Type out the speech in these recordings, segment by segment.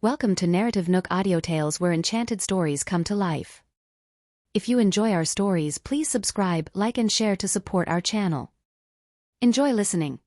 Welcome to NarrativeNook Audiotales, where enchanted stories come to life. If you enjoy our stories, please subscribe, like and share to support our channel. Enjoy listening.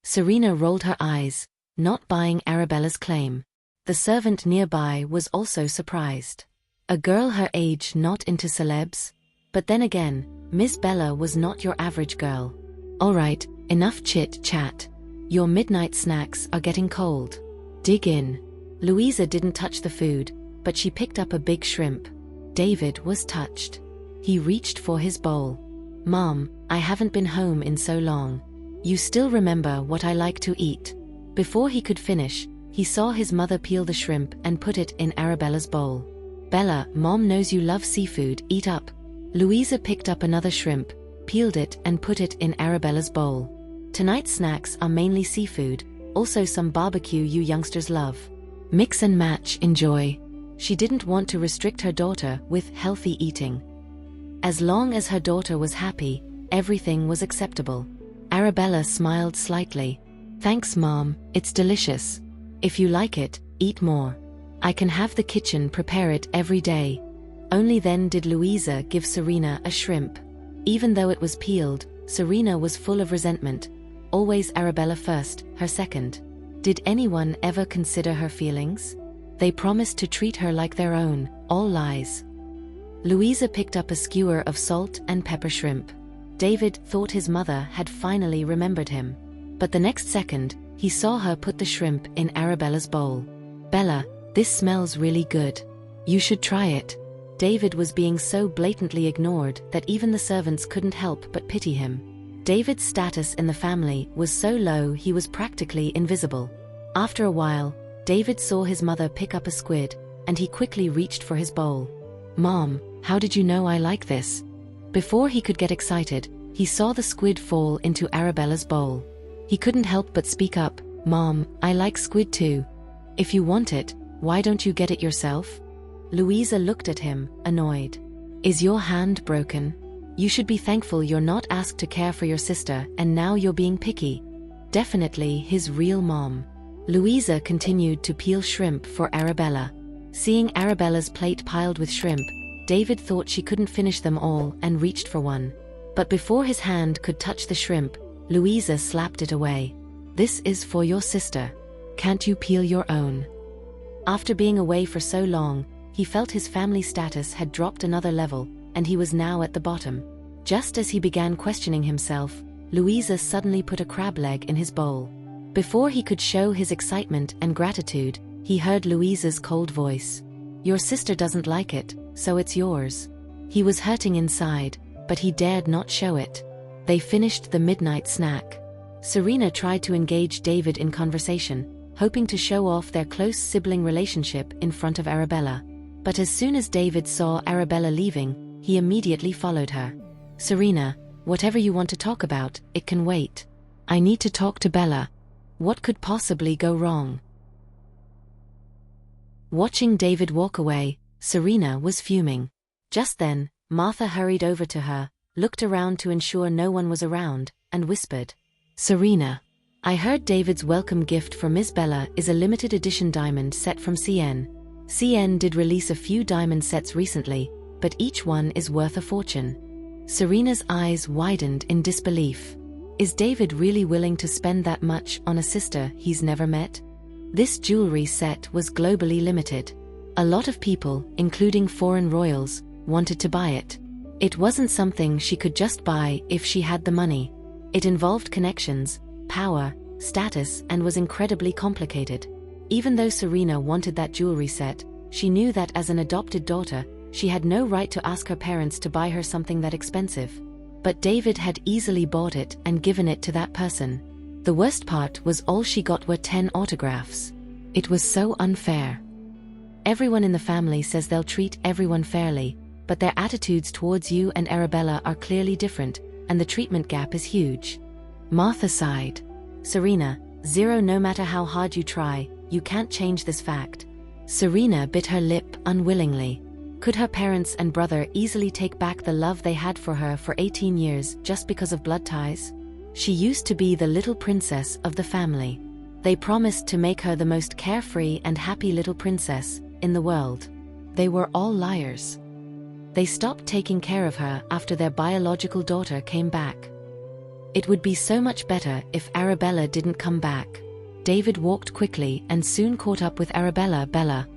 Serena rolled her eyes, not buying Arabella's claim. The servant nearby was also surprised. A girl her age not into celebs? But then again, Miss Bella was not your average girl. Alright, enough chit-chat. Your midnight snacks are getting cold. Dig in. Louisa didn't touch the food, but she picked up a big shrimp. David was touched. He reached for his bowl. Mom, I haven't been home in so long. You still remember what I like to eat? Before he could finish, he saw his mother peel the shrimp and put it in Arabella's bowl. Bella, Mom knows you love seafood, eat up. Louisa picked up another shrimp, peeled it and put it in Arabella's bowl. Tonight's snacks are mainly seafood, also some barbecue you youngsters love. Mix and match, enjoy. She didn't want to restrict her daughter with healthy eating. As long as her daughter was happy, everything was acceptable. Arabella smiled slightly. Thanks, Mom, it's delicious. If you like it, eat more. I can have the kitchen prepare it every day. Only then did Louisa give Serena a shrimp. Even though it was peeled, Serena was full of resentment. Always Arabella first, her second. Did anyone ever consider her feelings? They promised to treat her like their own, all lies. Louisa picked up a skewer of salt and pepper shrimp. David thought his mother had finally remembered him. But the next second, he saw her put the shrimp in Arabella's bowl. Bella, this smells really good. You should try it. David was being so blatantly ignored that even the servants couldn't help but pity him. David's status in the family was so low he was practically invisible. After a while, David saw his mother pick up a squid, and he quickly reached for his bowl. Mom, how did you know I like this? Before he could get excited, he saw the squid fall into Arabella's bowl. He couldn't help but speak up, Mom, I like squid too. If you want it, why don't you get it yourself? Louisa looked at him, annoyed. Is your hand broken? You should be thankful you're not asked to care for your sister, and now you're being picky. Definitely his real mom. Louisa continued to peel shrimp for Arabella. Seeing Arabella's plate piled with shrimp, David thought she couldn't finish them all and reached for one. But before his hand could touch the shrimp, Louisa slapped it away. This is for your sister. Can't you peel your own? After being away for so long, he felt his family status had dropped another level, and he was now at the bottom. Just as he began questioning himself, Louisa suddenly put a crab leg in his bowl. Before he could show his excitement and gratitude, he heard Louisa's cold voice. Your sister doesn't like it, so it's yours. He was hurting inside, but he dared not show it. They finished the midnight snack. Serena tried to engage David in conversation, hoping to show off their close sibling relationship in front of Arabella. But as soon as David saw Arabella leaving, he immediately followed her. Serena, whatever you want to talk about, it can wait. I need to talk to Bella. What could possibly go wrong? Watching David walk away, Serena was fuming. Just then, Martha hurried over to her, looked around to ensure no one was around, and whispered, Serena, I heard David's welcome gift for Miss Bella is a limited edition diamond set from CN. CN did release a few diamond sets recently, but each one is worth a fortune. Serena's eyes widened in disbelief. Is David really willing to spend that much on a sister he's never met? This jewelry set was globally limited. A lot of people, including foreign royals, wanted to buy it. It wasn't something she could just buy if she had the money. It involved connections, power, status, and was incredibly complicated. Even though Serena wanted that jewelry set, she knew that as an adopted daughter, she had no right to ask her parents to buy her something that expensive. But David had easily bought it and given it to that person. The worst part was all she got were 10 autographs. It was so unfair. Everyone in the family says they'll treat everyone fairly, but their attitudes towards you and Arabella are clearly different, and the treatment gap is huge. Martha sighed. Serena, zero, no matter how hard you try, you can't change this fact. Serena bit her lip unwillingly. Could her parents and brother easily take back the love they had for her for 18 years just because of blood ties? She used to be the little princess of the family. They promised to make her the most carefree and happy little princess in the world. They were all liars. They stopped taking care of her after their biological daughter came back. It would be so much better if Arabella didn't come back. David walked quickly and soon caught up with Arabella. Bella.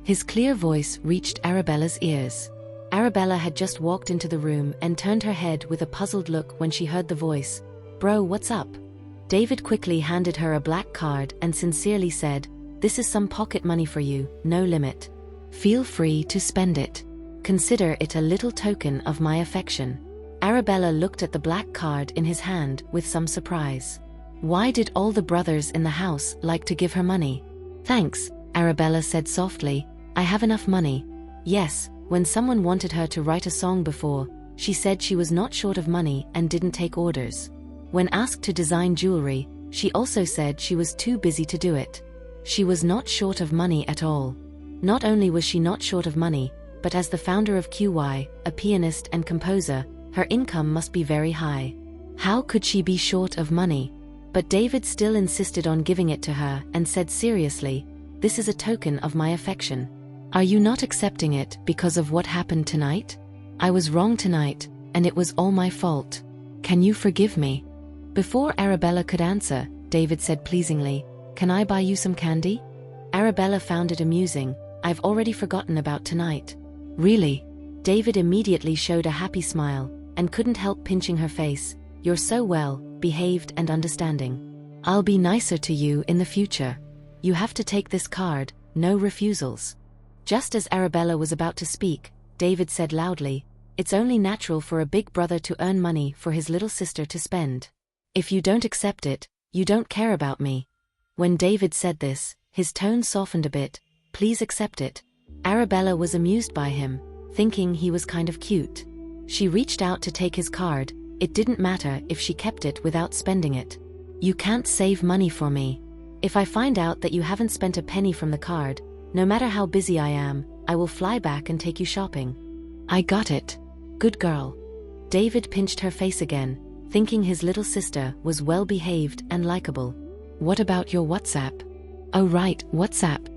His clear voice reached Arabella's ears. Arabella had just walked into the room and turned her head with a puzzled look when she heard the voice. Bro, what's up? David quickly handed her a black card and sincerely said, "This is some pocket money for you, no limit. Feel free to spend it. Consider it a little token of my affection." Arabella looked at the black card in his hand with some surprise. Why did all the brothers in the house like to give her money? "Thanks," Arabella said softly. "I have enough money." Yes, when someone wanted her to write a song before, she said she was not short of money and didn't take orders. When asked to design jewelry, she also said she was too busy to do it. She was not short of money at all. Not only was she not short of money, but as the founder of QY, a pianist and composer, her income must be very high. How could she be short of money? But David still insisted on giving it to her and said seriously, "This is a token of my affection. Are you not accepting it because of what happened tonight? I was wrong tonight, and it was all my fault. Can you forgive me?" Before Arabella could answer, David said pleasingly, "Can I buy you some candy?" Arabella found it amusing. "I've already forgotten about tonight." "Really?" David immediately showed a happy smile, and couldn't help pinching her face. "You're so well behaved and understanding. I'll be nicer to you in the future. You have to take this card, no refusals." Just as Arabella was about to speak, David said loudly, "It's only natural for a big brother to earn money for his little sister to spend. If you don't accept it, you don't care about me." When David said this, his tone softened a bit. "Please accept it." Arabella was amused by him, thinking he was kind of cute. She reached out to take his card. It didn't matter if she kept it without spending it. "You can't save money for me. If I find out that you haven't spent a penny from the card, no matter how busy I am, I will fly back and take you shopping." "I got it. Good girl." David pinched her face again, thinking his little sister was well behaved and likable. "What about your WhatsApp?" "Oh right, WhatsApp."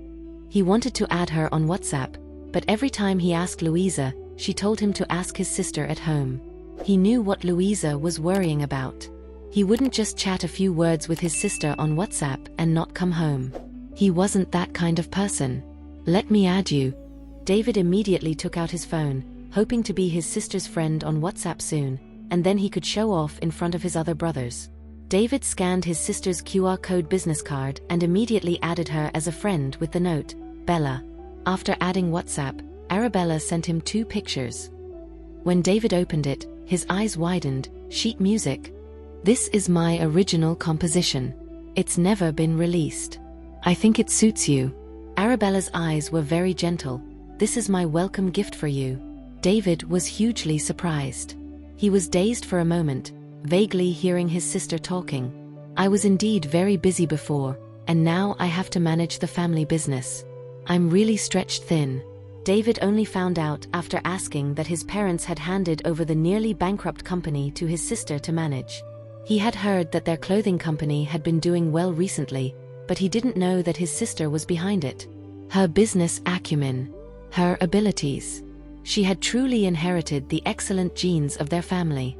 He wanted to add her on WhatsApp, but every time he asked Louisa, she told him to ask his sister at home. He knew what Louisa was worrying about. He wouldn't just chat a few words with his sister on WhatsApp and not come home. He wasn't that kind of person. "Let me add you." David immediately took out his phone, hoping to be his sister's friend on WhatsApp soon, and then he could show off in front of his other brothers. David scanned his sister's QR code business card and immediately added her as a friend with the note, "Bella." After adding WhatsApp, Arabella sent him 2 pictures. When David opened it, his eyes widened. "Sheet music. This is my original composition. It's never been released. I think it suits you." Arabella's eyes were very gentle. "This is my welcome gift for you." David was hugely surprised. He was dazed for a moment, vaguely hearing his sister talking. "I was indeed very busy before, and now I have to manage the family business. I'm really stretched thin." David only found out after asking that his parents had handed over the nearly bankrupt company to his sister to manage. He had heard that their clothing company had been doing well recently, but he didn't know that his sister was behind it. Her business acumen, her abilities. She had truly inherited the excellent genes of their family.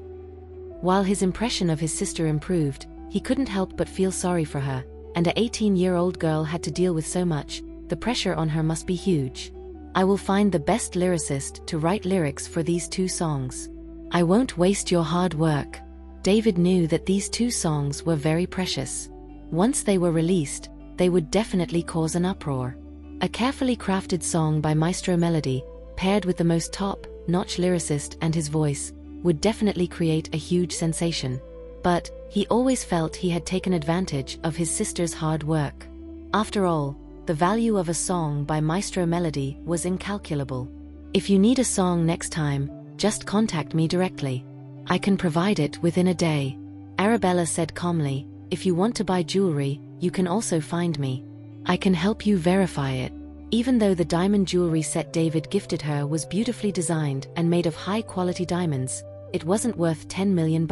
While his impression of his sister improved, he couldn't help but feel sorry for her, and an 18-year-old girl had to deal with so much. The pressure on her must be huge. "I will find the best lyricist to write lyrics for these 2 songs. I won't waste your hard work." David knew that these 2 songs were very precious. Once they were released, they would definitely cause an uproar. A carefully crafted song by Maestro Melody, paired with the most top-notch lyricist and his voice, would definitely create a huge sensation. But he always felt he had taken advantage of his sister's hard work. After all, the value of a song by Maestro Melody was incalculable. "If you need a song next time, just contact me directly. I can provide it within a day." Arabella said calmly, "If you want to buy jewelry, you can also find me. I can help you verify it." Even though the diamond jewelry set David gifted her was beautifully designed and made of high-quality diamonds, it wasn't worth $10 million.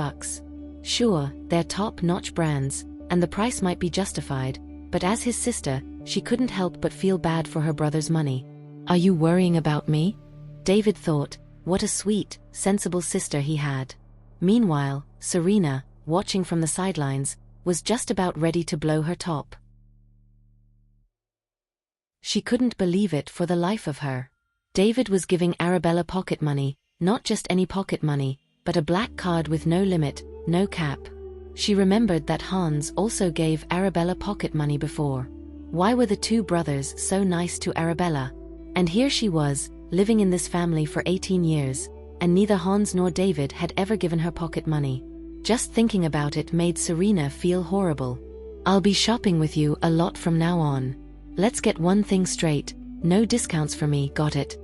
Sure, they're top-notch brands, and the price might be justified, But as his sister, she couldn't help but feel bad for her brother's money. "Are you worrying about me?" David thought. What a sweet, sensible sister he had. Meanwhile, Serena, watching from the sidelines, was just about ready to blow her top. She couldn't believe it for the life of her. David was giving Arabella pocket money, not just any pocket money, but a black card with no limit, no cap. She remembered that Hans also gave Arabella pocket money before. Why were the two brothers so nice to Arabella? And here she was, living in this family for 18 years, and neither Hans nor David had ever given her pocket money. Just thinking about it made Serena feel horrible. "I'll be shopping with you a lot from now on. Let's get one thing straight, no discounts for me, got it?"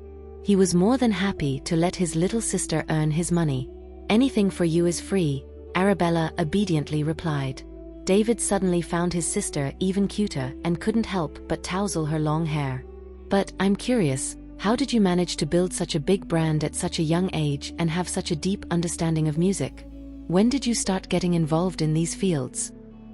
He was more than happy to let his little sister earn his money. "Anything for you is free," Arabella obediently replied. David suddenly found his sister even cuter and couldn't help but tousle her long hair. "But I'm curious, how did you manage to build such a big brand at such a young age and have such a deep understanding of music? When did you start getting involved in these fields?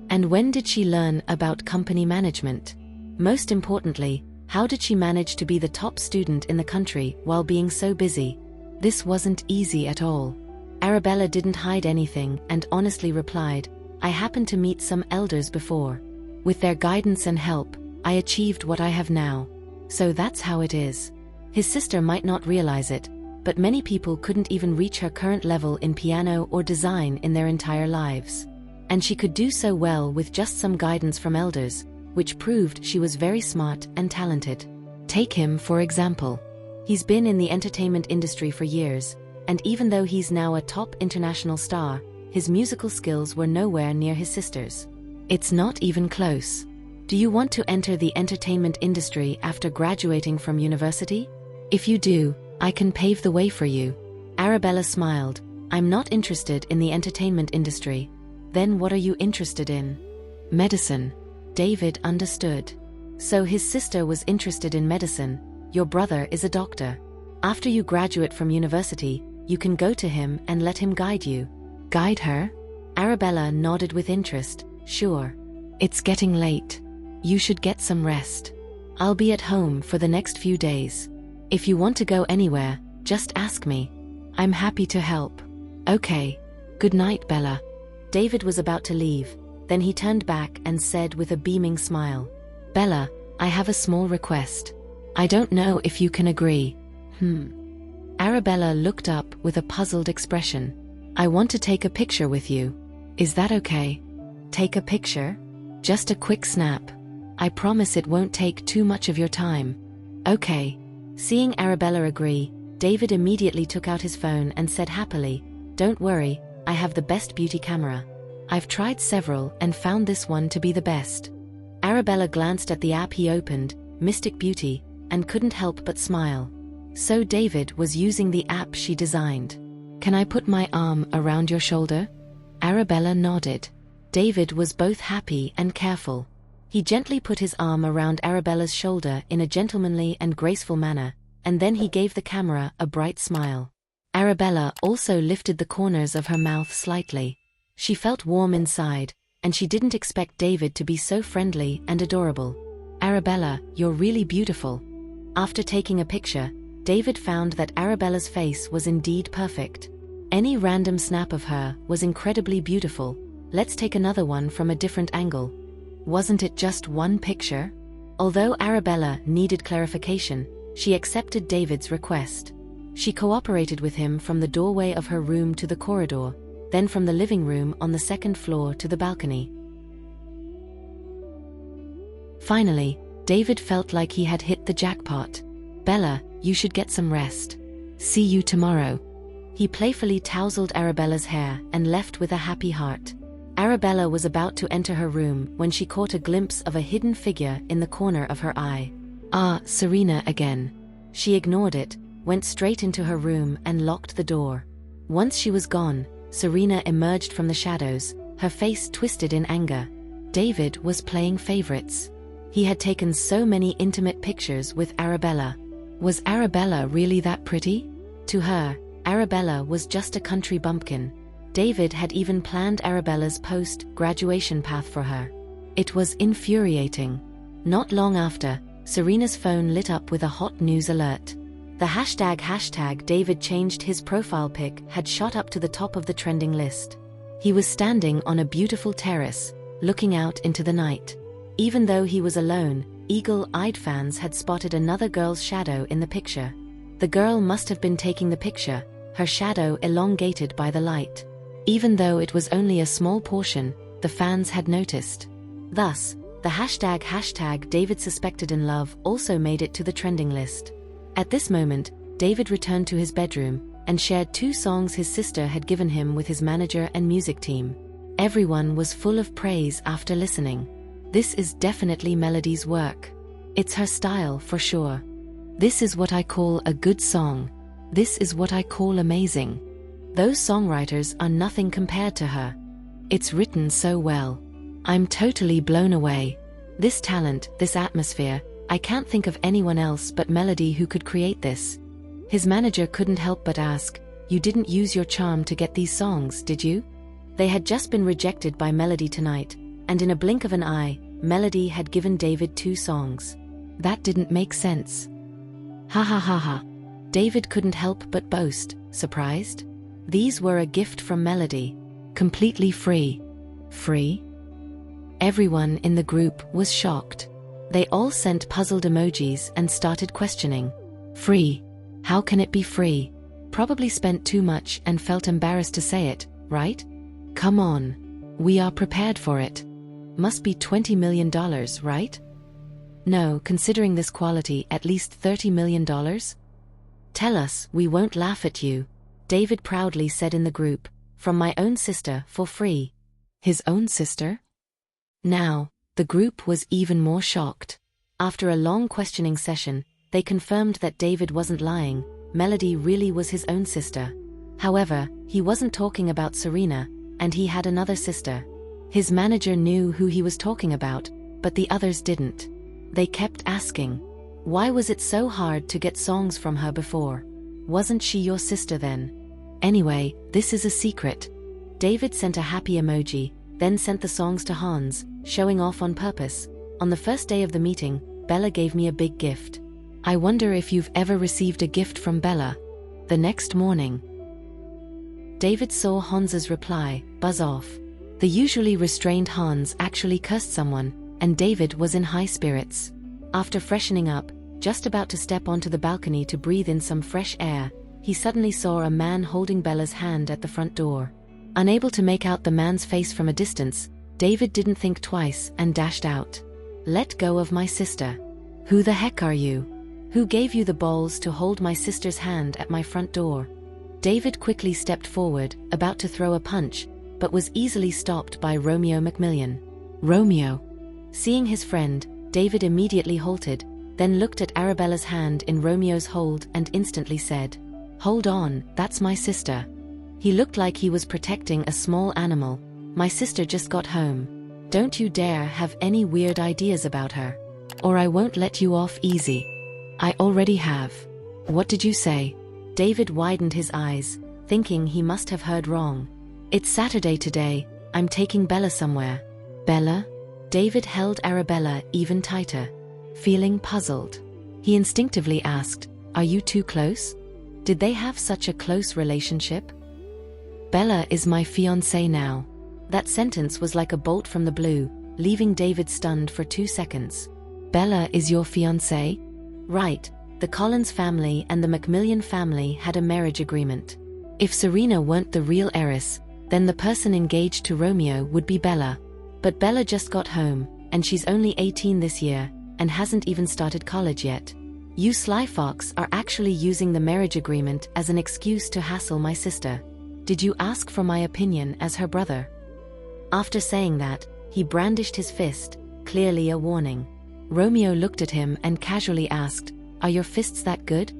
And when did she learn about company management? Most importantly, how did she manage to be the top student in the country while being so busy?" This wasn't easy at all. Arabella didn't hide anything and honestly replied, "I happened to meet some elders before. With their guidance and help, I achieved what I have now. So that's how it is." His sister might not realize it, but many people couldn't even reach her current level in piano or design in their entire lives. And she could do so well with just some guidance from elders, which proved she was very smart and talented. Take him for example. He's been in the entertainment industry for years, and even though he's now a top international star, his musical skills were nowhere near his sister's. It's not even close. Do you want to enter the entertainment industry after graduating from university? If you do, I can pave the way for you. Arabella smiled. I'm not interested in the entertainment industry. Then what are you interested in? Medicine. David understood. So his sister was interested in medicine. Your brother is a doctor. After you graduate from university, you can go to him and let him guide you. Guide her? Arabella nodded with interest. Sure. It's getting late. You should get some rest. I'll be at home for the next few days. If you want to go anywhere, just ask me. I'm happy to help. Okay. Good night, Bella. David was about to leave, then he turned back and said with a beaming smile, Bella, I have a small request. I don't know if you can agree. Arabella looked up with a puzzled expression. I want to take a picture with you. Is that okay? Take a picture? Just a quick snap. I promise it won't take too much of your time. Okay. Seeing Arabella agree, David immediately took out his phone and said happily, Don't worry, I have the best beauty camera. I've tried several and found this one to be the best. Arabella glanced at the app he opened, Mystic Beauty, and couldn't help but smile. So David was using the app she designed. Can I put my arm around your shoulder? Arabella nodded. David was both happy and careful. He gently put his arm around Arabella's shoulder in a gentlemanly and graceful manner, and then he gave the camera a bright smile. Arabella also lifted the corners of her mouth slightly. She felt warm inside, and she didn't expect David to be so friendly and adorable. Arabella, you're really beautiful. After taking a picture, David found that Arabella's face was indeed perfect. Any random snap of her was incredibly beautiful. Let's take another one from a different angle. Wasn't it just one picture? Although Arabella needed clarification, she accepted David's request. She cooperated with him from the doorway of her room to the corridor, then from the living room on the second floor to the balcony. Finally, David felt like he had hit the jackpot. Bella, you should get some rest. See you tomorrow. He playfully tousled Arabella's hair and left with a happy heart. Arabella was about to enter her room when she caught a glimpse of a hidden figure in the corner of her eye. Ah, Serena again. She ignored it, went straight into her room and locked the door. Once she was gone, Serena emerged from the shadows, her face twisted in anger. David was playing favorites. He had taken so many intimate pictures with Arabella. Was Arabella really that pretty? To her, Arabella was just a country bumpkin. David had even planned Arabella's post-graduation path for her. It was infuriating. Not long after, Serena's phone lit up with a hot news alert. The hashtag David changed his profile pic had shot up to the top of the trending list. He was standing on a beautiful terrace, looking out into the night. Even though he was alone, eagle-eyed fans had spotted another girl's shadow in the picture. The girl must have been taking the picture, her shadow elongated by the light. Even though it was only a small portion, the fans had noticed. Thus, the hashtag David suspected in love also made it to the trending list. At this moment, David returned to his bedroom and shared 2 songs his sister had given him with his manager and music team. Everyone was full of praise after listening. This is definitely Melody's work. It's her style for sure. This is what I call a good song. This is what I call amazing. Those songwriters are nothing compared to her. It's written so well. I'm totally blown away. This talent, this atmosphere, I can't think of anyone else but Melody who could create this. His manager couldn't help but ask, "You didn't use your charm to get these songs, did you?" They had just been rejected by Melody tonight, and in a blink of an eye, Melody had given David 2 songs. That didn't make sense. Ha ha ha ha. David couldn't help but boast, surprised. These were a gift from Melody. Completely free. Free? Everyone in the group was shocked. They all sent puzzled emojis and started questioning. Free? How can it be free? Probably spent too much and felt embarrassed to say it, right? Come on. We are prepared for it. Must be $20 million, right? No, considering this quality, at least $30 million? Tell us, we won't laugh at you, David proudly said in the group, from my own sister, for free. His own sister? Now, the group was even more shocked. After a long questioning session, they confirmed that David wasn't lying, Melody really was his own sister. However, he wasn't talking about Serena, and he had another sister. His manager knew who he was talking about, but the others didn't. They kept asking, why was it so hard to get songs from her before? Wasn't she your sister then? Anyway, this is a secret. David sent a happy emoji, then sent the songs to Hans, showing off on purpose. On the first day of the meeting, Bella gave me a big gift. I wonder if you've ever received a gift from Bella. The next morning, David saw Hans's reply, buzz off. The usually restrained Hans actually cursed someone, and David was in high spirits. After freshening up, just about to step onto the balcony to breathe in some fresh air, he suddenly saw a man holding Bella's hand at the front door. Unable to make out the man's face from a distance, David didn't think twice and dashed out. Let go of my sister. Who the heck are you? Who gave you the balls to hold my sister's hand at my front door? David quickly stepped forward, about to throw a punch, but was easily stopped by Romeo Macmillan. Romeo. Seeing his friend, David immediately halted, then looked at Arabella's hand in Romeo's hold and instantly said, "Hold on, that's my sister." He looked like he was protecting a small animal. "My sister just got home. Don't you dare have any weird ideas about her, or I won't let you off easy." "I already have." "What did you say?" David widened his eyes, thinking he must have heard wrong. "It's Saturday today, I'm taking Bella somewhere." "Bella?" David held Arabella even tighter. Feeling puzzled, he instinctively asked, "Are you too close? Did they have such a close relationship?" "Bella is my fiancée now." That sentence was like a bolt from the blue, leaving David stunned for 2 seconds. "Bella is your fiancée?" Right, the Collins family and the Macmillan family had a marriage agreement. If Serena weren't the real heiress, then the person engaged to Romeo would be Bella. But Bella just got home, and she's only 18 this year, and hasn't even started college yet. You sly fox are actually using the marriage agreement as an excuse to hassle my sister. Did you ask for my opinion as her brother? After saying that, he brandished his fist, clearly a warning. Romeo looked at him and casually asked, "Are your fists that good?"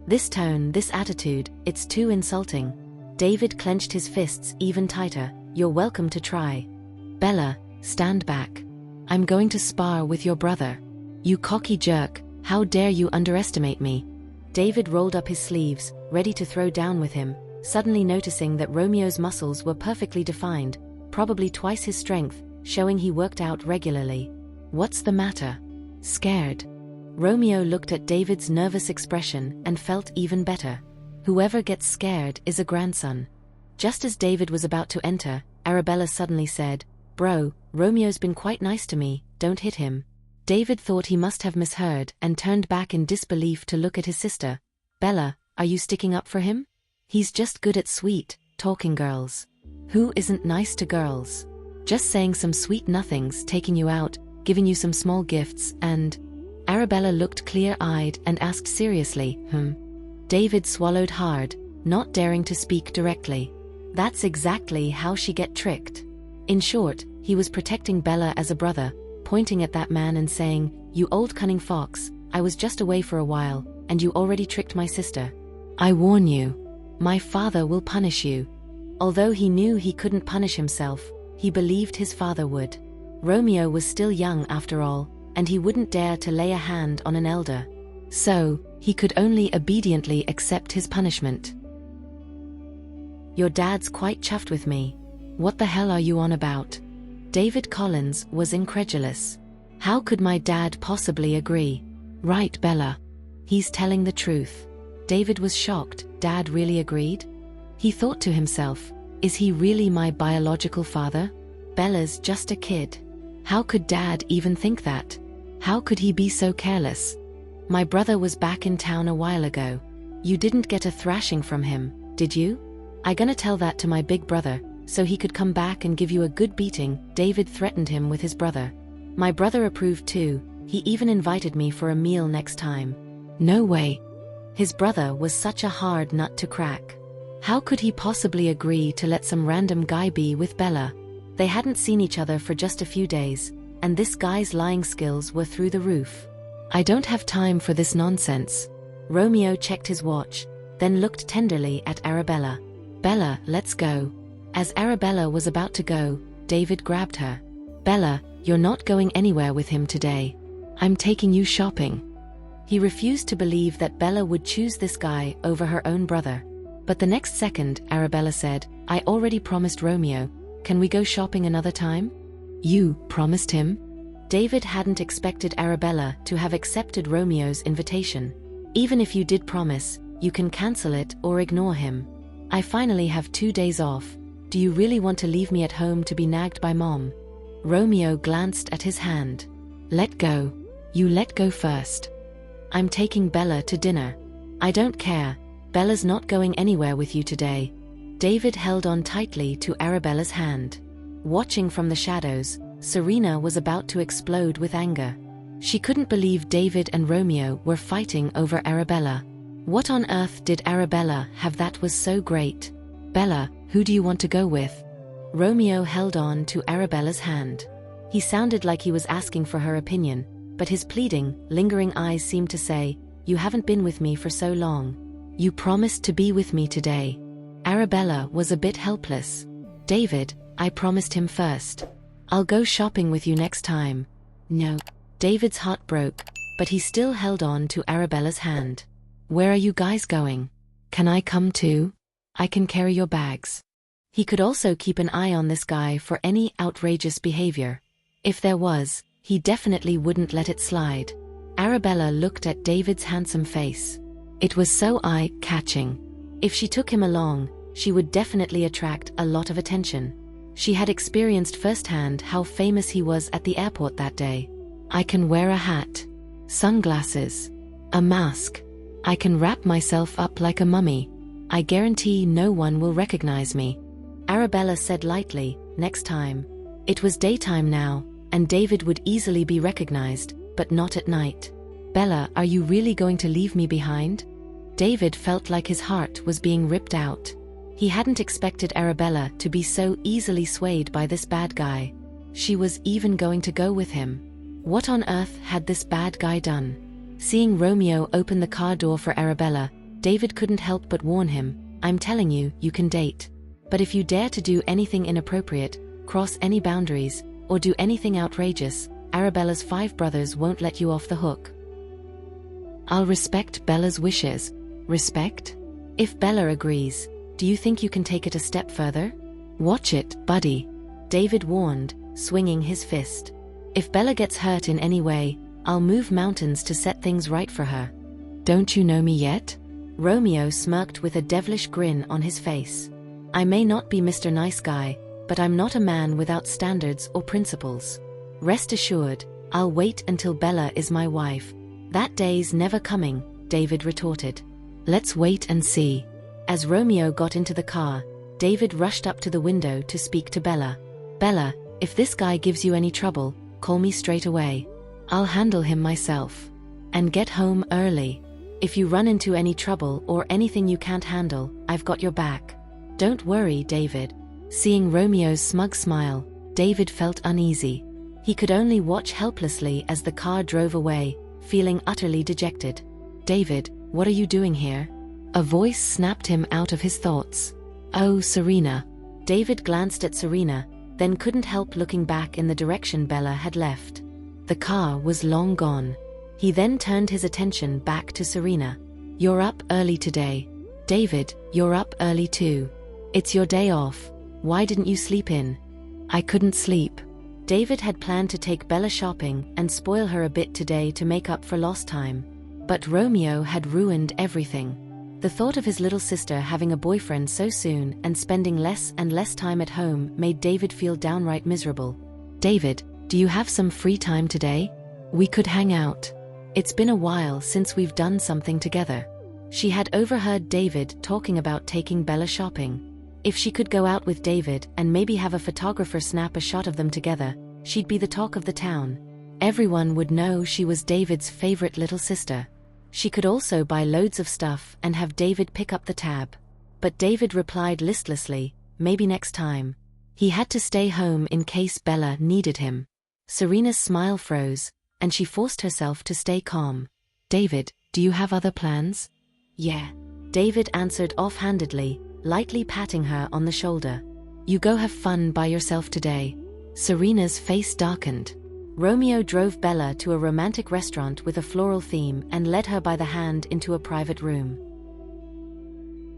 This tone, this attitude, it's too insulting. David clenched his fists even tighter. "You're welcome to try." "Bella, stand back. I'm going to spar with your brother." "You cocky jerk, how dare you underestimate me?" David rolled up his sleeves, ready to throw down with him, suddenly noticing that Romeo's muscles were perfectly defined, probably twice his strength, showing he worked out regularly. "What's the matter?" "Scared." Romeo looked at David's nervous expression and felt even better. Whoever gets scared is a grandson. Just as David was about to enter, Arabella suddenly said, "Bro, Romeo's been quite nice to me, don't hit him." David thought he must have misheard and turned back in disbelief to look at his sister. "Bella, are you sticking up for him? He's just good at sweet talking girls." "Who isn't nice to girls? Just saying some sweet nothings, taking you out, giving you some small gifts, and—" Arabella looked clear-eyed and asked seriously, David swallowed hard, not daring to speak directly. That's exactly how she get tricked. In short, he was protecting Bella as a brother, pointing at that man and saying, "You old cunning fox, I was just away for a while, and you already tricked my sister. I warn you. My father will punish you." Although he knew he couldn't punish himself, he believed his father would. Romeo was still young after all, and he wouldn't dare to lay a hand on an elder. So, he could only obediently accept his punishment. "Your dad's quite chuffed with me. What the hell are you on about?" David Collins was incredulous. "How could my dad possibly agree?" "Right, Bella. He's telling the truth." David was shocked. Dad really agreed? He thought to himself, "Is he really my biological father? Bella's just a kid. How could Dad even think that? How could he be so careless? My brother was back in town a while ago. You didn't get a thrashing from him, did you? I gonna tell that to my big brother, so he could come back and give you a good beating." David threatened him with his brother. "My brother approved too. He even invited me for a meal next time." "No way." His brother was such a hard nut to crack. How could he possibly agree to let some random guy be with Bella? They hadn't seen each other for just a few days, and this guy's lying skills were through the roof. "I don't have time for this nonsense." Romeo checked his watch, then looked tenderly at Arabella. "Bella, let's go." As Arabella was about to go, David grabbed her. "Bella, you're not going anywhere with him today. I'm taking you shopping." He refused to believe that Bella would choose this guy over her own brother. But the next second, Arabella said, "I already promised Romeo. Can we go shopping another time?" "You promised him?" David hadn't expected Arabella to have accepted Romeo's invitation. "Even if you did promise, you can cancel it or ignore him. I finally have 2 days off. Do you really want to leave me at home to be nagged by Mom?" Romeo glanced at his hand. "Let go. You let go first. I'm taking Bella to dinner." "I don't care. Bella's not going anywhere with you today." David held on tightly to Arabella's hand. Watching from the shadows, Serena was about to explode with anger. She couldn't believe David and Romeo were fighting over Arabella. What on earth did Arabella have that was so great? "Bella, who do you want to go with?" Romeo held on to Arabella's hand. He sounded like he was asking for her opinion, but his pleading, lingering eyes seemed to say, "You haven't been with me for so long. You promised to be with me today." Arabella was a bit helpless. "David, I promised him first. I'll go shopping with you next time." "No." David's heart broke, but he still held on to Arabella's hand. "Where are you guys going? Can I come too? I can carry your bags." He could also keep an eye on this guy for any outrageous behavior. If there was, he definitely wouldn't let it slide. Arabella looked at David's handsome face. It was so eye-catching. If she took him along, she would definitely attract a lot of attention. She had experienced firsthand how famous he was at the airport that day. "I can wear a hat, sunglasses, a mask. I can wrap myself up like a mummy. I guarantee no one will recognize me," Arabella said lightly. "Next time." It was daytime now, and David would easily be recognized, but not at night. "Bella, are you really going to leave me behind?" David felt like his heart was being ripped out. He hadn't expected Arabella to be so easily swayed by this bad guy. She was even going to go with him. What on earth had this bad guy done? Seeing Romeo open the car door for Arabella, David couldn't help but warn him, "I'm telling you, you can date. But if you dare to do anything inappropriate, cross any boundaries, or do anything outrageous, Arabella's 5 brothers won't let you off the hook." "I'll respect Bella's wishes." "Respect? If Bella agrees, do you think you can take it a step further?" "Watch it, buddy," David warned, swinging his fist. "If Bella gets hurt in any way, I'll move mountains to set things right for her." "Don't you know me yet?" Romeo smirked with a devilish grin on his face. "I may not be Mr. Nice Guy, but I'm not a man without standards or principles. Rest assured, I'll wait until Bella is my wife." "That day's never coming," David retorted. "Let's wait and see." As Romeo got into the car, David rushed up to the window to speak to Bella. "Bella, if this guy gives you any trouble, call me straight away. I'll handle him myself. And get home early. If you run into any trouble or anything you can't handle, I've got your back." "Don't worry, David." Seeing Romeo's smug smile, David felt uneasy. He could only watch helplessly as the car drove away, feeling utterly dejected. "David, what are you doing here?" A voice snapped him out of his thoughts. "Oh, Serena." David glanced at Serena, then couldn't help looking back in the direction Bella had left. The car was long gone. He then turned his attention back to Serena. "You're up early today." "David, you're up early too. It's your day off. Why didn't you sleep in?" "I couldn't sleep." David had planned to take Bella shopping and spoil her a bit today to make up for lost time. But Romeo had ruined everything. The thought of his little sister having a boyfriend so soon and spending less and less time at home made David feel downright miserable. "David, do you have some free time today? We could hang out. It's been a while since we've done something together." She had overheard David talking about taking Bella shopping. If she could go out with David and maybe have a photographer snap a shot of them together, she'd be the talk of the town. Everyone would know she was David's favorite little sister. She could also buy loads of stuff and have David pick up the tab. But David replied listlessly, "Maybe next time." He had to stay home in case Bella needed him. Serena's smile froze, and she forced herself to stay calm. "David, do you have other plans?" "Yeah," David answered offhandedly, lightly patting her on the shoulder. "You go have fun by yourself today." Serena's face darkened. Romeo drove Bella to a romantic restaurant with a floral theme and led her by the hand into a private room.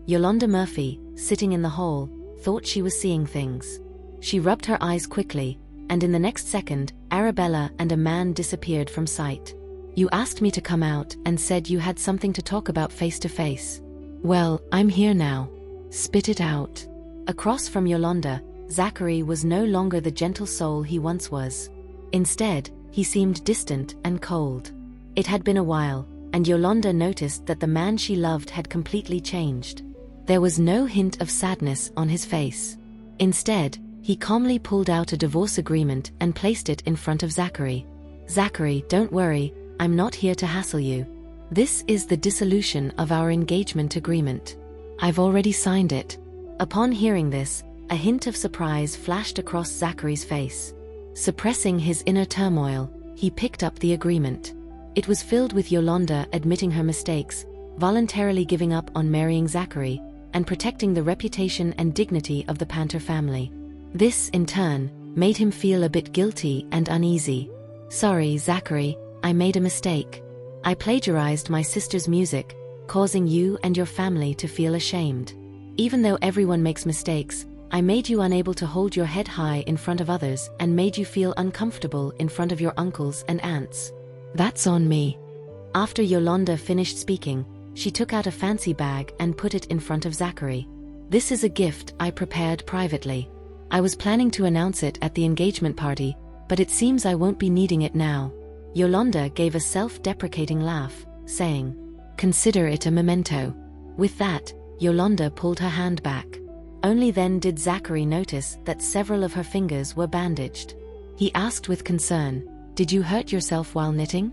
Yolanda Murphy, sitting in the hall, thought she was seeing things. She rubbed her eyes quickly, and in the next second, Arabella and a man disappeared from sight. "You asked me to come out and said you had something to talk about face to face. Well, I'm here now. Spit it out." Across from Yolanda, Zachary was no longer the gentle soul he once was. Instead, he seemed distant and cold. It had been a while, and Yolanda noticed that the man she loved had completely changed. There was no hint of sadness on his face. Instead, he calmly pulled out a divorce agreement and placed it in front of Zachary. "Zachary, don't worry, I'm not here to hassle you. This is the dissolution of our engagement agreement. I've already signed it." Upon hearing this, a hint of surprise flashed across Zachary's face. Suppressing his inner turmoil, he picked up the agreement. It was filled with Yolanda admitting her mistakes, voluntarily giving up on marrying Zachary, and protecting the reputation and dignity of the Panther family. This, in turn, made him feel a bit guilty and uneasy. "Sorry, Zachary, I made a mistake. I plagiarized my sister's music, causing you and your family to feel ashamed. Even though everyone makes mistakes, I made you unable to hold your head high in front of others and made you feel uncomfortable in front of your uncles and aunts. That's on me." After Yolanda finished speaking, she took out a fancy bag and put it in front of Zachary. "This is a gift I prepared privately. I was planning to announce it at the engagement party, but it seems I won't be needing it now." Yolanda gave a self-deprecating laugh, saying, "Consider it a memento." With that, Yolanda pulled her hand back. Only then did Zachary notice that several of her fingers were bandaged. He asked with concern, "Did you hurt yourself while knitting?"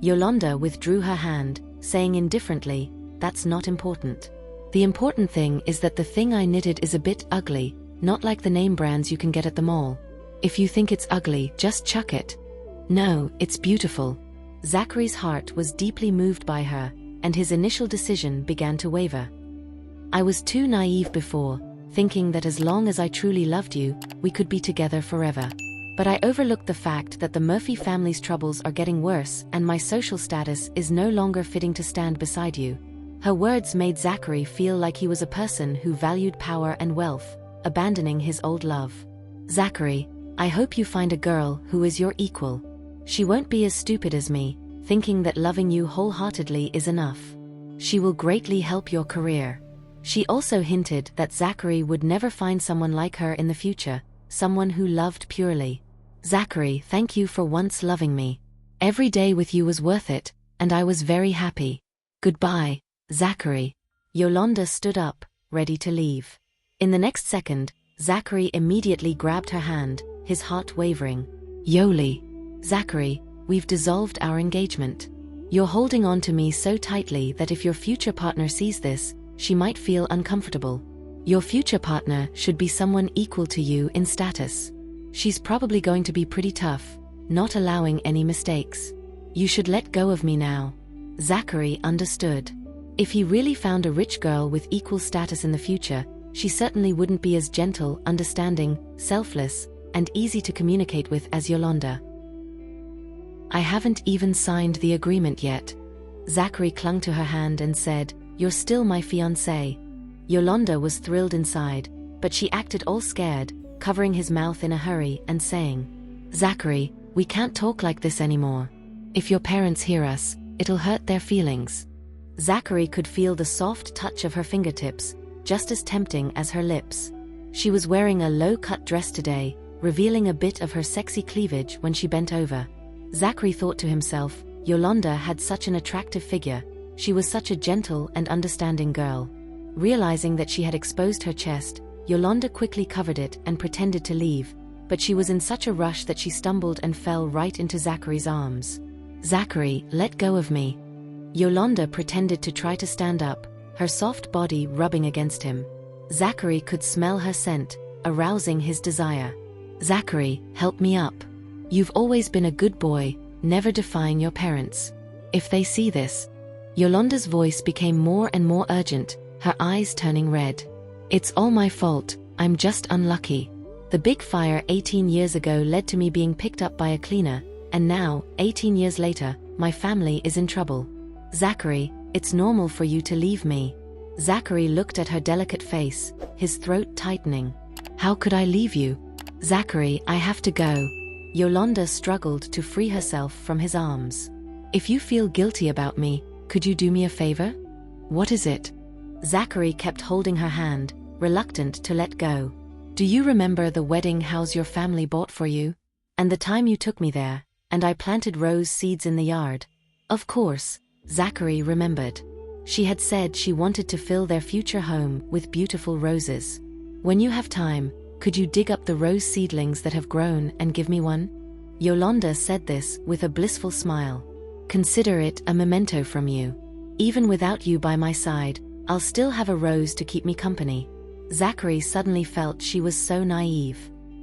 Yolanda withdrew her hand, saying indifferently, "That's not important. The important thing is that the thing I knitted is a bit ugly, not like the name brands you can get at the mall. If you think it's ugly, just chuck it." "No, it's beautiful." Zachary's heart was deeply moved by her, and his initial decision began to waver. "I was too naive before, thinking that as long as I truly loved you, we could be together forever. But I overlooked the fact that the Murphy family's troubles are getting worse and my social status is no longer fitting to stand beside you." Her words made Zachary feel like he was a person who valued power and wealth, abandoning his old love. "Zachary, I hope you find a girl who is your equal. She won't be as stupid as me, thinking that loving you wholeheartedly is enough. She will greatly help your career. She also hinted that Zachary would never find someone like her in the future, someone who loved purely. Zachary, thank you for once loving me. Every day with you was worth it, and I was very happy. Goodbye, Zachary. Yolanda stood up, ready to leave. In the next second, Zachary immediately grabbed her hand, his heart wavering. Yoli. Zachary, we've dissolved our engagement. You're holding on to me so tightly that if your future partner sees this, she might feel uncomfortable. Your future partner should be someone equal to you in status. She's probably going to be pretty tough, not allowing any mistakes. You should let go of me now. Zachary understood. If he really found a rich girl with equal status in the future, she certainly wouldn't be as gentle, understanding, selfless, and easy to communicate with as Yolanda. I haven't even signed the agreement yet. Zachary clung to her hand and said, You're still my fiancé. Yolanda was thrilled inside, but she acted all scared, covering his mouth in a hurry and saying, Zachary, we can't talk like this anymore. If your parents hear us, it'll hurt their feelings. Zachary could feel the soft touch of her fingertips, just as tempting as her lips. She was wearing a low-cut dress today, revealing a bit of her sexy cleavage when she bent over. Zachary thought to himself, Yolanda had such an attractive figure. She was such a gentle and understanding girl. Realizing that she had exposed her chest, Yolanda quickly covered it and pretended to leave, but she was in such a rush that she stumbled and fell right into Zachary's arms. Zachary, let go of me. Yolanda pretended to try to stand up, her soft body rubbing against him. Zachary could smell her scent, arousing his desire. Zachary, help me up. You've always been a good boy, never defying your parents. If they see this. Yolanda's voice became more and more urgent, her eyes turning red. It's all my fault, I'm just unlucky. The big fire 18 years ago led to me being picked up by a cleaner, and now, 18 years later, my family is in trouble. Zachary, it's normal for you to leave me. Zachary looked at her delicate face, his throat tightening. How could I leave you? Zachary, I have to go. Yolanda struggled to free herself from his arms. If you feel guilty about me, could you do me a favor? What is it? Zachary kept holding her hand, reluctant to let go. Do you remember the wedding house your family bought for you? And the time you took me there, and I planted rose seeds in the yard? Of course, Zachary remembered. She had said she wanted to fill their future home with beautiful roses. When you have time, could you dig up the rose seedlings that have grown and give me one? Yolanda said this with a blissful smile. Consider it a memento from you. Even without you by my side, I'll still have a rose to keep me company. Zachary suddenly felt she was so naive.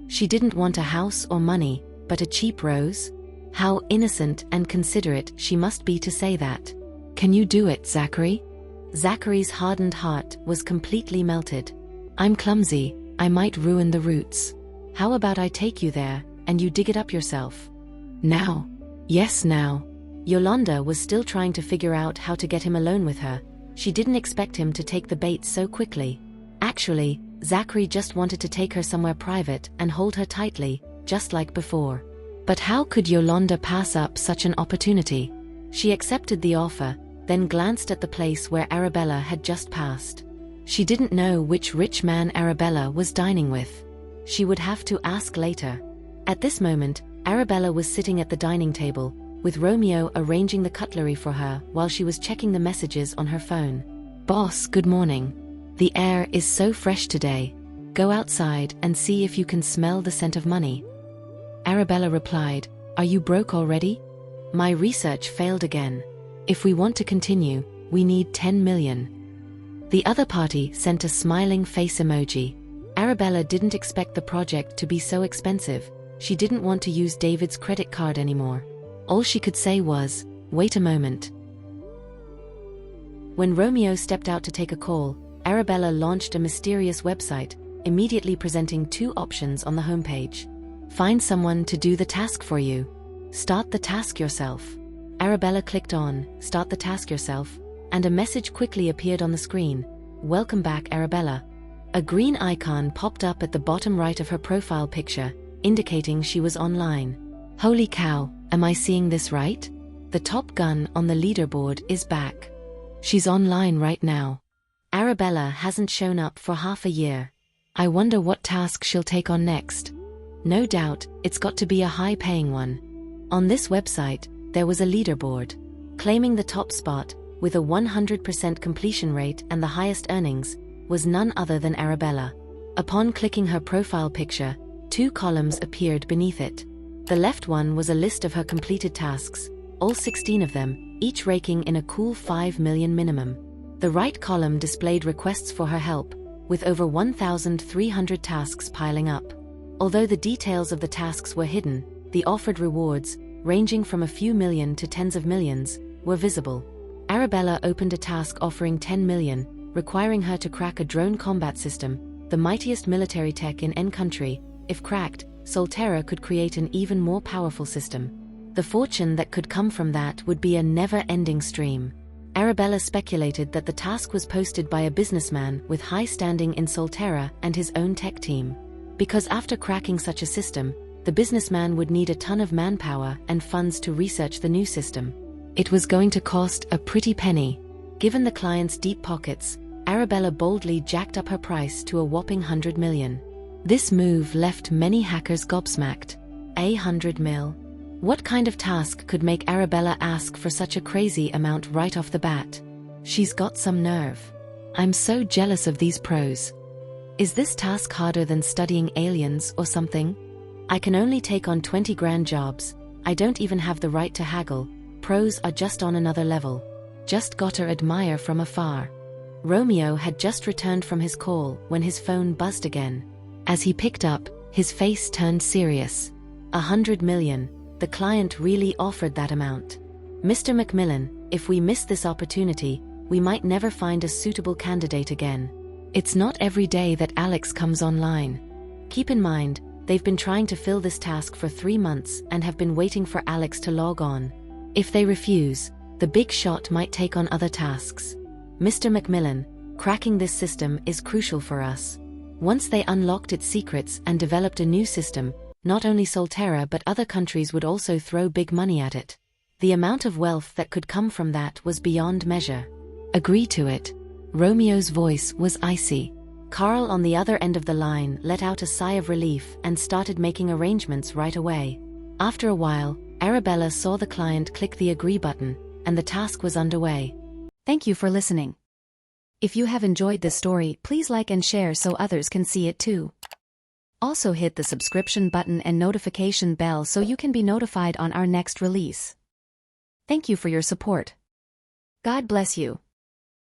She didn't want a house or money, but a cheap rose? How innocent and considerate she must be to say that. Can you do it, Zachary? Zachary's hardened heart was completely melted. I'm clumsy, I might ruin the roots. How about I take you there, and you dig it up yourself? Now? Yes, now. Yolanda was still trying to figure out how to get him alone with her. She didn't expect him to take the bait so quickly. Actually, Zachary just wanted to take her somewhere private and hold her tightly, just like before. But how could Yolanda pass up such an opportunity? She accepted the offer, then glanced at the place where Arabella had just passed. She didn't know which rich man Arabella was dining with. She would have to ask later. At this moment, Arabella was sitting at the dining table, with Romeo arranging the cutlery for her while she was checking the messages on her phone. Boss, good morning. The air is so fresh today. Go outside and see if you can smell the scent of money. Arabella replied, Are you broke already? My research failed again. If we want to continue, we need 10 million. The other party sent a smiling face emoji. Arabella didn't expect the project to be so expensive. She didn't want to use David's credit card anymore. All she could say was, wait a moment. When Romeo stepped out to take a call, Arabella launched a mysterious website, immediately presenting two options on the homepage. Find someone to do the task for you. Start the task yourself. Arabella clicked on, Start the task yourself, and a message quickly appeared on the screen. Welcome back, Arabella. A green icon popped up at the bottom right of her profile picture, indicating she was online. Holy cow, am I seeing this right? The top gun on the leaderboard is back. She's online right now. Arabella hasn't shown up for half a year. I wonder what task she'll take on next. No doubt, it's got to be a high-paying one. On this website, there was a leaderboard. Claiming the top spot, with a 100% completion rate and the highest earnings, was none other than Arabella. Upon clicking her profile picture, 2 columns appeared beneath it. The left one was a list of her completed tasks, all 16 of them, each raking in a cool 5 million minimum. The right column displayed requests for her help, with over 1,300 tasks piling up. Although the details of the tasks were hidden, the offered rewards, ranging from a few million to tens of millions, were visible. Arabella opened a task offering 10 million, requiring her to crack a drone combat system, the mightiest military tech in any country. If cracked, Solterra could create an even more powerful system. The fortune that could come from that would be a never-ending stream. Arabella speculated that the task was posted by a businessman with high standing in Solterra and his own tech team. Because after cracking such a system, the businessman would need a ton of manpower and funds to research the new system. It was going to cost a pretty penny. Given the client's deep pockets, Arabella boldly jacked up her price to a whopping 100 million. This move left many hackers gobsmacked. 100 mil? What kind of task could make Arabella ask for such a crazy amount right off the bat? She's got some nerve. I'm so jealous of these pros. Is this task harder than studying aliens or something? I can only take on 20 grand jobs. I don't even have the right to haggle. Pros are just on another level. Just gotta admire from afar. Romeo had just returned from his call when his phone buzzed again. As he picked up, his face turned serious. 100 million. The client really offered that amount. Mr. Macmillan, if we miss this opportunity, we might never find a suitable candidate again. It's not every day that Alex comes online. Keep in mind, they've been trying to fill this task for 3 months and have been waiting for Alex to log on. If they refuse, the big shot might take on other tasks. Mr. Macmillan, cracking this system is crucial for us. Once they unlocked its secrets and developed a new system, not only Solterra but other countries would also throw big money at it. The amount of wealth that could come from that was beyond measure. Agree to it. Romeo's voice was icy. Carl on the other end of the line let out a sigh of relief and started making arrangements right away. After a while, Arabella saw the client click the agree button, and the task was underway. Thank you for listening. If you have enjoyed this story, please like and share so others can see it too. Also hit the subscription button and notification bell so you can be notified on our next release. Thank you for your support. God bless you.